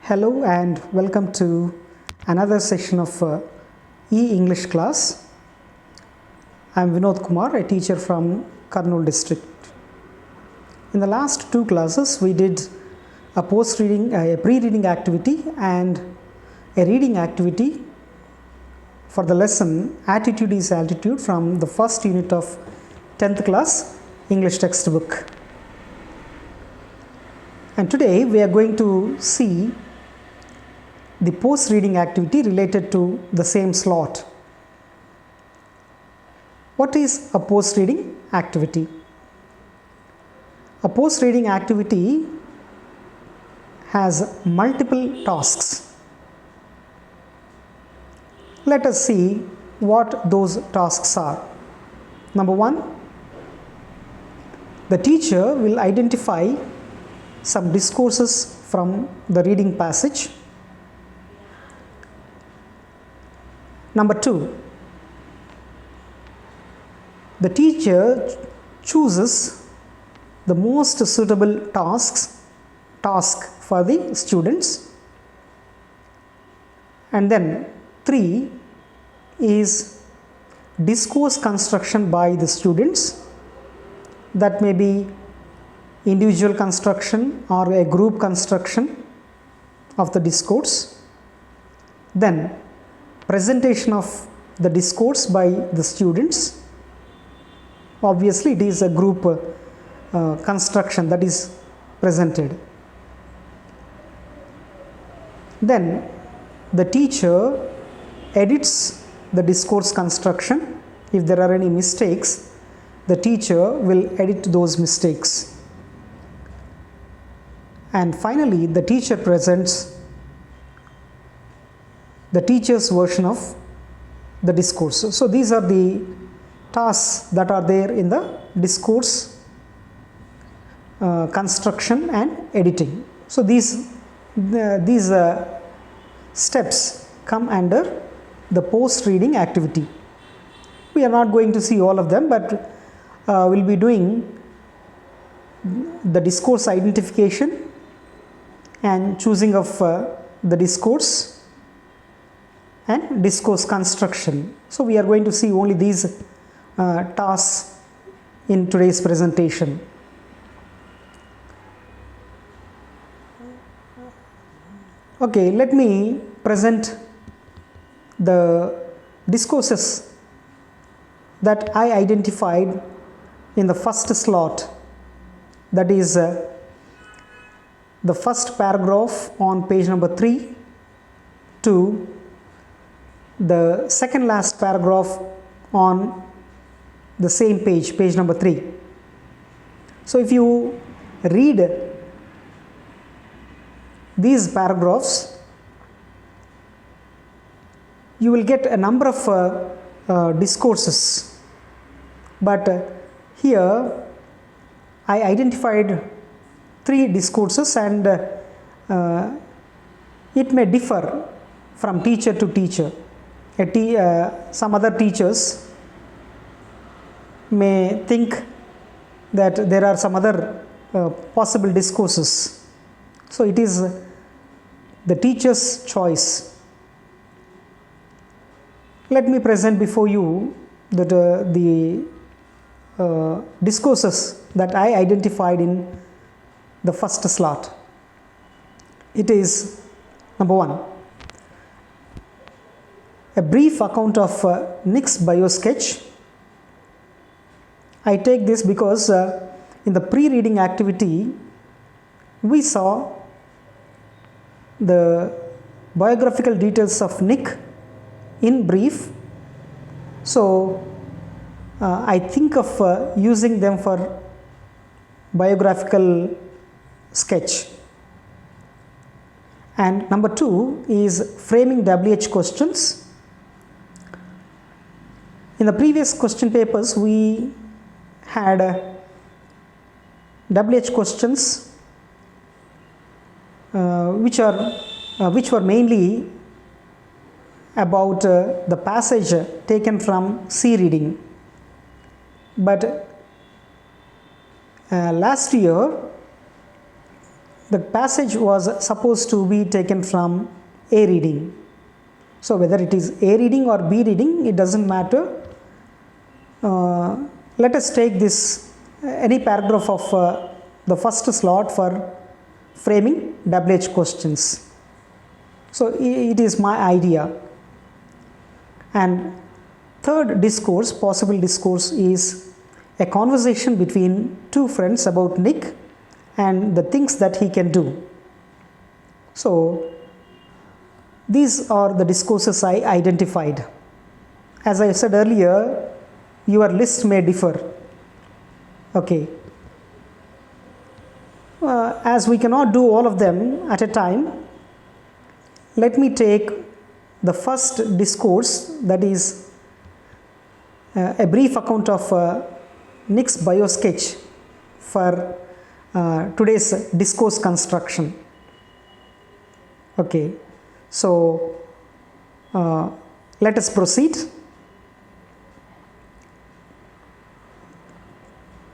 Hello and welcome to another session of E-English class. I am Vinod Kumar, a teacher from Kurnool district. In the last two classes, we did a post-reading, a pre-reading activity and a reading activity for the lesson Attitude is Altitude from the first unit of 10th class English textbook. And today we are going to see the post-reading activity related to the same slot. What is a post-reading activity? A post-reading activity has multiple tasks. Let us see what those tasks are. Number one, the teacher will identify some discourses from the reading passage. Number two, the teacher chooses the most suitable task for the students. And then 3 is discourse construction by the students. That may be individual construction or a group construction of the discourse. Then presentation of the discourse by the students. Obviously, it is a group construction that is presented. Then the teacher edits the discourse construction. If there are any mistakes, the teacher will edit those mistakes. And finally, the teacher presents the teacher's version of the discourse. So these are the tasks that are there in the discourse construction and editing. So these steps come under the post-reading activity. We are not going to see all of them, but we'll be doing the discourse identification and choosing of the discourse and discourse construction. So we are going to see only these tasks in today's presentation. Okay, let me present the discourses that I identified in the first slot, that is the first paragraph on page number 3 to the second last paragraph on the same page, page number 3. So if you read these paragraphs, you will get a number of discourses, but here I identified 3 discourses, and it may differ from teacher to teacher. Some other teachers may think that there are some other possible discourses. So it is the teacher's choice. Let me present before you that the discourses that I identified in the first slot. It is number 1. A brief account of Nick's bio-sketch. I take this because in the pre-reading activity, we saw the biographical details of Nick in brief. So I think of using them for biographical sketch. And number 2 is framing WH questions. In the previous question papers, we had WH questions which were mainly about the passage taken from C reading. But last year the passage was supposed to be taken from A reading. So whether it is A reading or B reading, it doesn't matter. Let us take this any paragraph of the first slot for framing WH questions. So it is my idea. And third discourse, possible discourse, is a conversation between two friends about Nick and the things that he can do. So these are the discourses I identified. As I said earlier, your list may differ. Okay. As we cannot do all of them at a time, let me take the first discourse, that is a brief account of Nick's bio sketch for today's discourse construction. Okay, so let us proceed.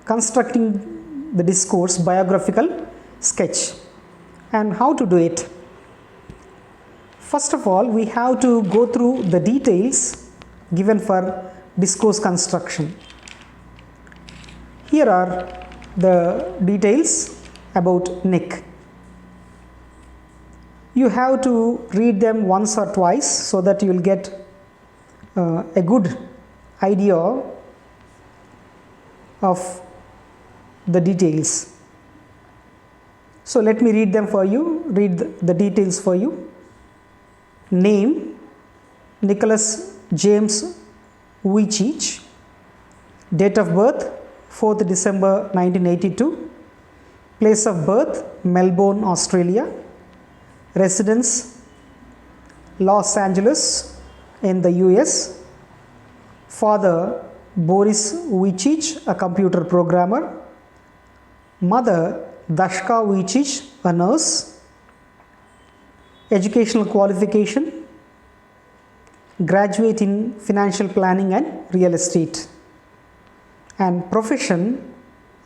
Constructing the discourse biographical sketch, and how to do it. First of all, we have to go through the details given for discourse construction. Here are the details about Nick. You have to read them once or twice so that you will get a good idea of the details. So let me read them for you, read the details for you. Name: Nicholas James Vujicic. Date of birth: 4th December 1982. Place of birth: Melbourne, Australia. Residence: Los Angeles in the US. Father: Boris Vujicic, a computer programmer. Mother: Dashka Vujicic, a nurse. Educational qualification: graduate in financial planning and real estate. And profession: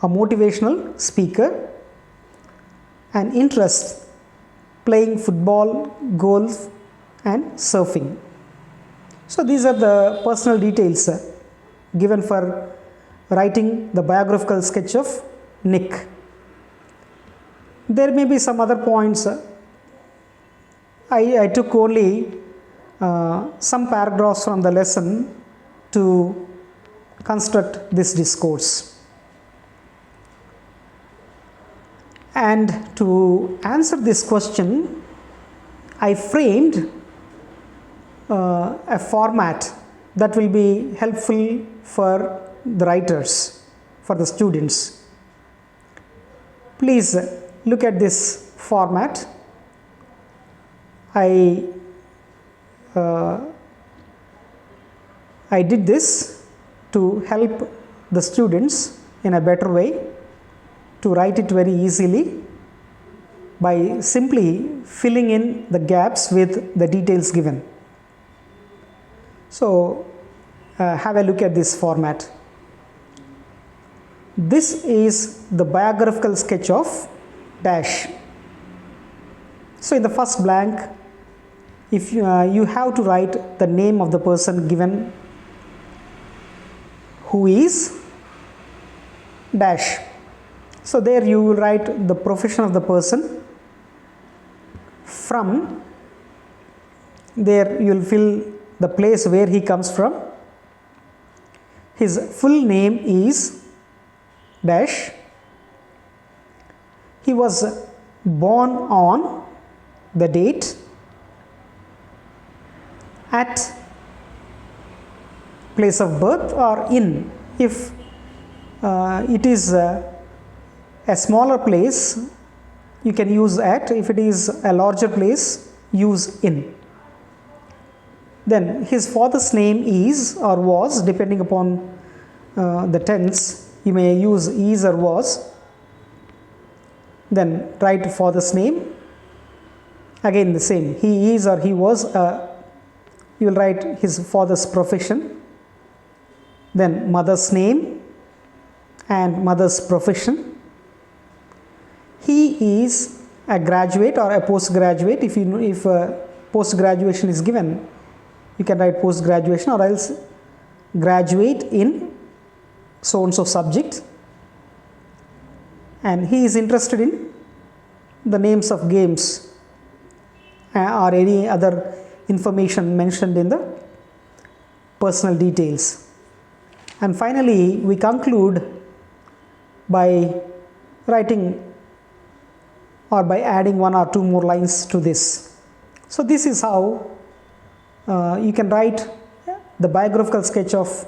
a motivational speaker. And interest: playing football, golf and surfing. So these are the personal details given for writing the biographical sketch of Nick. There may be some other points. I took only some paragraphs from the lesson to construct this discourse. And to answer this question, I framed a format that will be helpful for the writers, for the students. Please look at this format. I did this to help the students in a better way to write it very easily by simply filling in the gaps with the details given. So have a look at this format. This is the biographical sketch of dash. So in the first blank, if you have to write the name of the person given, who is dash. So there you will write the profession of the person. From there you will fill the place where he comes from. His full name is dash. He was born on the date at place of birth, or in. If it is a smaller place, you can use at. If it is a larger place, use in. Then his father's name is or was, depending upon the tense, you may use is or was. Then write father's name. Again the same, he is or he was, you will write his father's profession. Then mother's name and mother's profession. He is a graduate or a postgraduate. If post graduation is given, you can write post graduation, or else graduate in so and so subject, and he is interested in the names of games or any other information mentioned in the personal details. And finally, we conclude by writing or by adding one or two more lines to this. So this is how you can write the biographical sketch of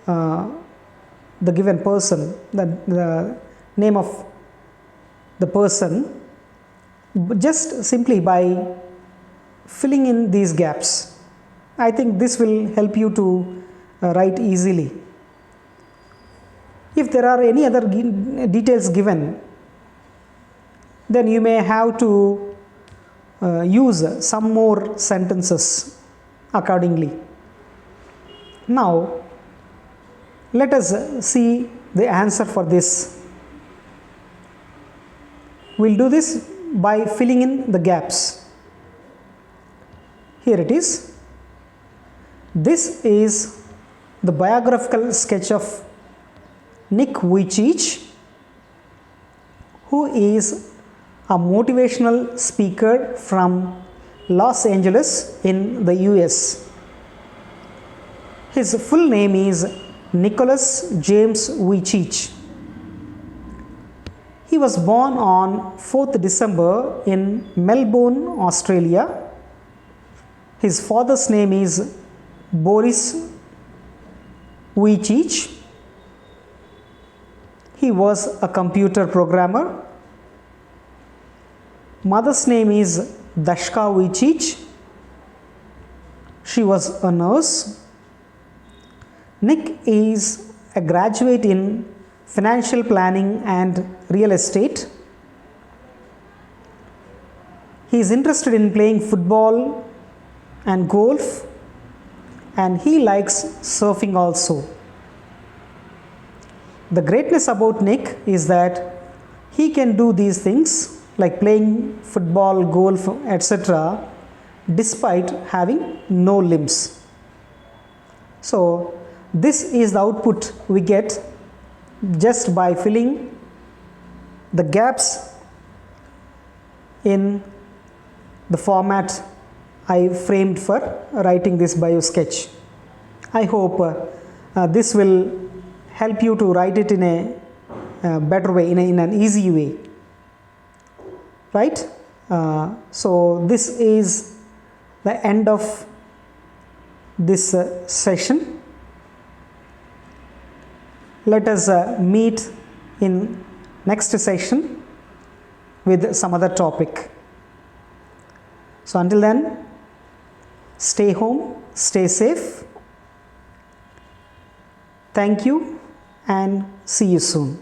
the given person, the name of the person, just simply by filling in these gaps. I think this will help you to write easily. If there are any other details given, then you may have to use some more sentences accordingly. Now, let us see the answer for this. We will do this by filling in the gaps. Here it is. This is the biographical sketch of Nick Vujicic, who is a motivational speaker from Los Angeles in the US. His full name is Nicholas James Vujicic. He was born on 4th December in Melbourne, Australia. His father's name is Boris Vujicic. He was a computer programmer. Mother's name is Dashka Vujicic. She was a nurse. Nick is a graduate in financial planning and real estate. He is interested in playing football and golf, and he likes surfing also. The greatness about Nick is that he can do these things like playing football, golf, etc., despite having no limbs. So this is the output we get just by filling the gaps in the format I framed for writing this bio sketch. I hope this will help you to write it in a better way, in an easy way. Right? So this is the end of this session. Let us meet in next session with some other topic. So until then, stay home, stay safe. Thank you and see you soon.